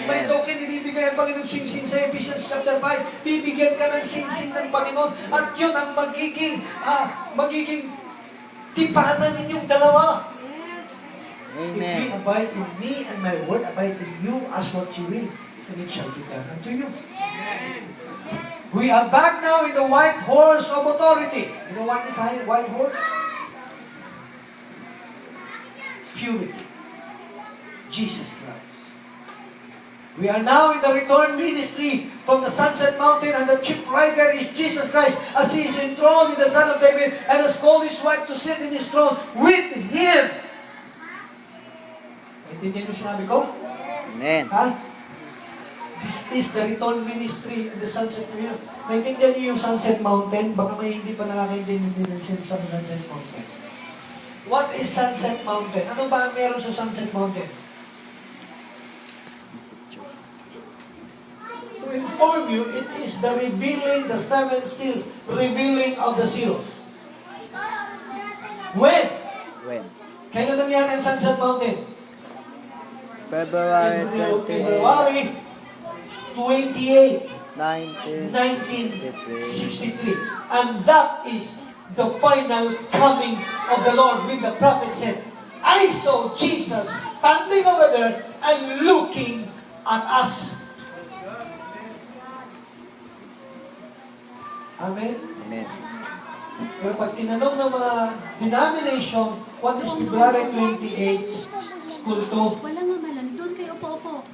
May token, ibibigay ang Panginoon singsing sa Ephesians chapter 5. Bibigyan ka ng singsing ng Panginoon at yun ang magiging tipanan ninyong dalawa. If ye abide in me and my word abide in you, ask what you will, and it shall be done unto you. We are back now in the white horse of authority. You know what is white horse? Purity. Jesus Christ. We are now in the return ministry from the Sunset Mountain, and the chief rider is Jesus Christ, as He is enthroned in the Son of David, and has called His wife to sit in His throne with Him. Naintindihan niyo sinabi ko? Amen. Ha? This is the return ministry in the Sunset Mountain. Naintindihan niyo yung Sunset Mountain? Baka may hindi pa nakakaintindihan sa Sunset Mountain. What is Sunset Mountain? Ano ba ang meron sa Sunset Mountain? To inform you, it is the revealing the seven seals, revealing of the seals. When? Kailan nangyari ang Sunset Mountain? February 28, 1963. 1963. And that is the final coming of the Lord, when the prophet said, I saw Jesus standing over there and looking at us. Amen? Amen. Pero pag tinanong ng mga denomination, what is February 28 kulto? Wala nga malam. Doon kayo upo-upo.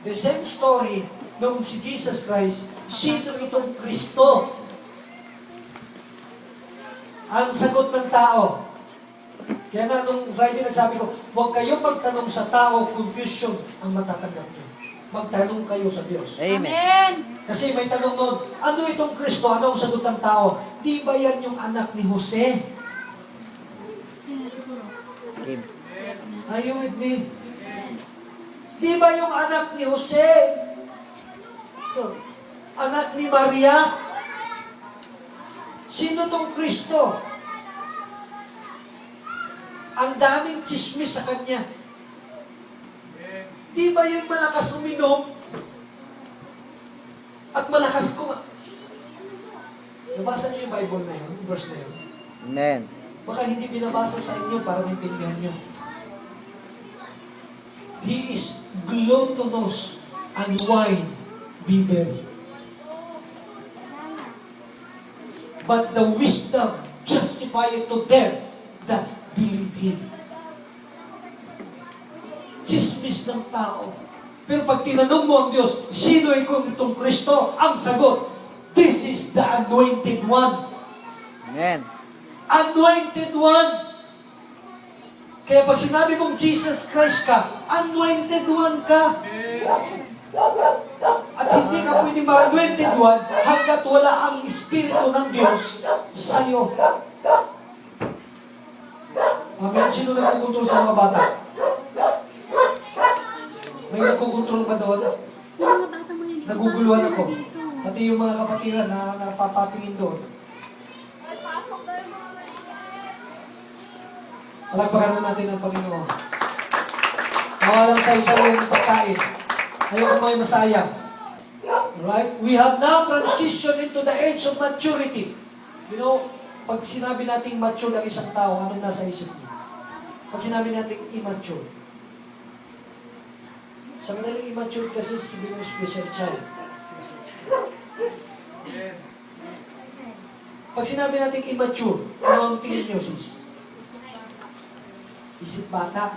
The same story nung si Jesus Christ, sino itong Kristo? Ang sagot ng tao. Kaya nga nung Friday nagsabi ko, huwag kayong magtanong sa tao, confusion ang matatanggap nyo. Magtanong kayo sa Diyos. Amen. Kasi may tanong nun, ano itong Kristo? Ano ang sagot ng tao? Di ba yan yung anak ni Jose? Sino siguro? Kim. Are you with me? Di ba yung anak ni Jose? Anak ni Maria? Sino tong Kristo? Ang daming chismis sa kanya. Di ba yung malakas uminom? At malakas nabasa niyo yung Bible na yun, verse na yun? Amen. Baka hindi binabasa sa inyo para maintindihan niyo. He is gluttonous and wine bibber. But the wisdom justifieth to them that believe Him. Chismis ng tao. Pero pag tinanong mo ang Diyos, sino itong Kristo? Ang sagot, this is the Anointed One. Amen. Anointed One. Kaya pag sinabi mong Jesus Christ ka, Anointed One ka. At hindi ka pwede ma-Anointed One hanggat wala ang Espiritu ng Diyos sa iyo. Amen. Sino nagkukontrol sa mga bata? May nagkukontrol ba doon? Yung mga bata mo yun. Naguguluhan ako. Pati yung mga kapatiran na napapatingin doon. Palagpakan na natin ang Panginoon. Mawalang sa yung pagkain. Ayoko may masayang. Alright? We have now transitioned into the age of maturity. You know, pag sinabi nating mature ang isang tao, anong nasa isip niya? Pag sinabi nating immature. Sa madaling immature kasi sabi ng special child. Pag sinabi nating immature, ano ang tingin niyo, sis? Isip bata.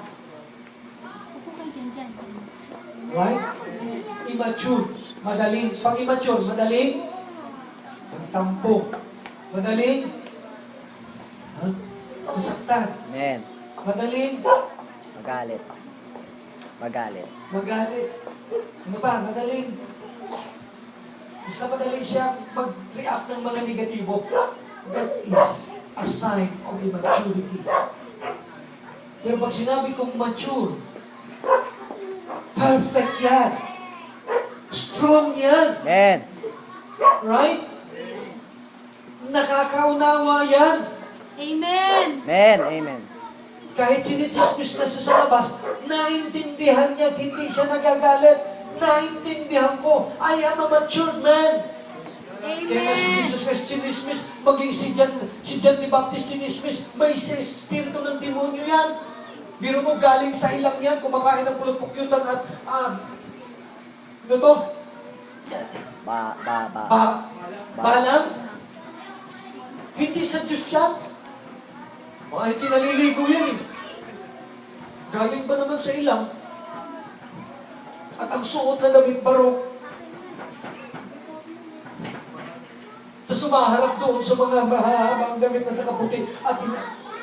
Upo kayo dyan. Right? Immature. Madaling. Pag immature, madaling pagtampo. Madaling masaktan. Amen. Madaling Magalit. magalit. Ano pa? Madaling basta madaling siya mag-react ng mga negatibo. That is a sign of immaturity. Pero pag sinabi kong mature, perfect yan. Strong yan. Amen. Right? Nakakaunawa yan. Amen. Amen. Amen. Kahit sinichismis na siya sa labas, naintindihan niya at hindi siya nagagalit. Naintindihan ko, I am a matured man. Kaya nga si Amen. Jesus Christ chinismis, maging si John the Baptist chinismis, may espiritu ng demonyo yan. Biro mo, galing sa ilang yan, kumakain ng pulupukyutan at, ano to? Balang? Hindi sa Diyos yan. Mga hindi naliligo yan eh. Galing ba naman sa ilang? At ang suot na damit barok, tapos sumaharap doon sa mga mahahabang damit na nakaputi at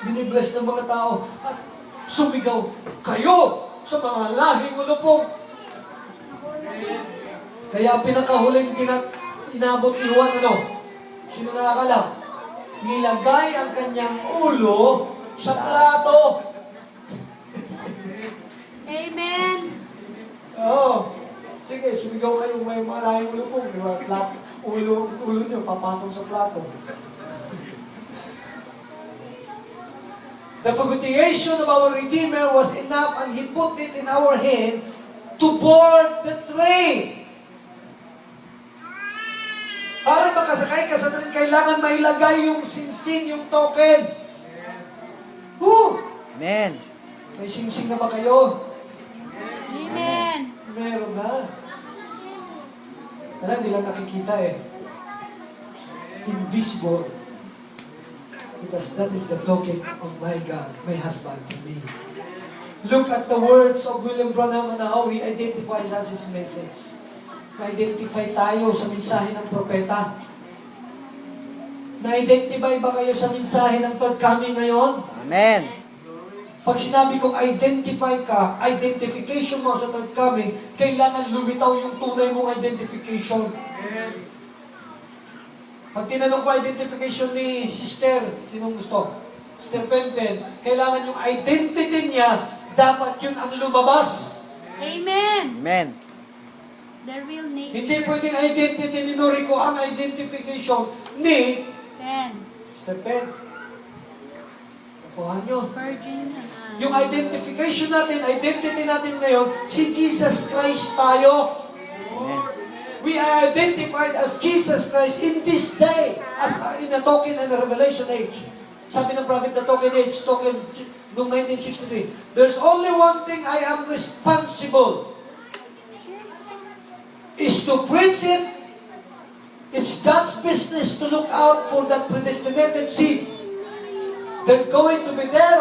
binibless ng mga tao at sumigaw, kayo sa mga lahing ulupong. Kaya pinakahuling inabot ni Juan, ano? Sino nakakalam? Nilagay ang kanyang ulo sa plato. Amen. Oo. Sige, sumigaw kayo may mga lahing ulupong. Di ba? Ulo nyo, papatong sa plato. The propitiation of our Redeemer was enough and He put it in our hand to board the train. Para makasakay ka sa train, kailangan mailagay yung singsing, yung token. Woo! Amen. May singsing na ba kayo? Amen. Meron na. Wala, hindi lang nakikita eh. Invisible. Because that is the token of my God, my husband to me. Look at the words of William Branham and how he identifies as his message. Na-identify tayo sa mensahe ng propeta. Na-identify ba kayo sa mensahe ng third coming ngayon? Amen. Pag sinabi kong identify ka, identification mo sa third coming, kailangan lumitaw yung tunay mong identification. Pag tinanong ko identification ni Sister, sinong gusto? Sister Penpen, kailangan yung identity niya, dapat yun ang lumabas. Amen. Amen. The real nature. Hindi pwedeng identity ni Noriko ang identification ni Pen. Sister Pen. Nakuha nyo. Virgin. Yung identification natin, identity natin ngayon, si Jesus Christ tayo. Amen. We are identified as Jesus Christ in this day, as in a token and a revelation age. Sabi ng prophet, the token age, token noong 1963. There's only one thing I am responsible, is to preach it. It's God's business to look out for that predestinated seed. They're going to be there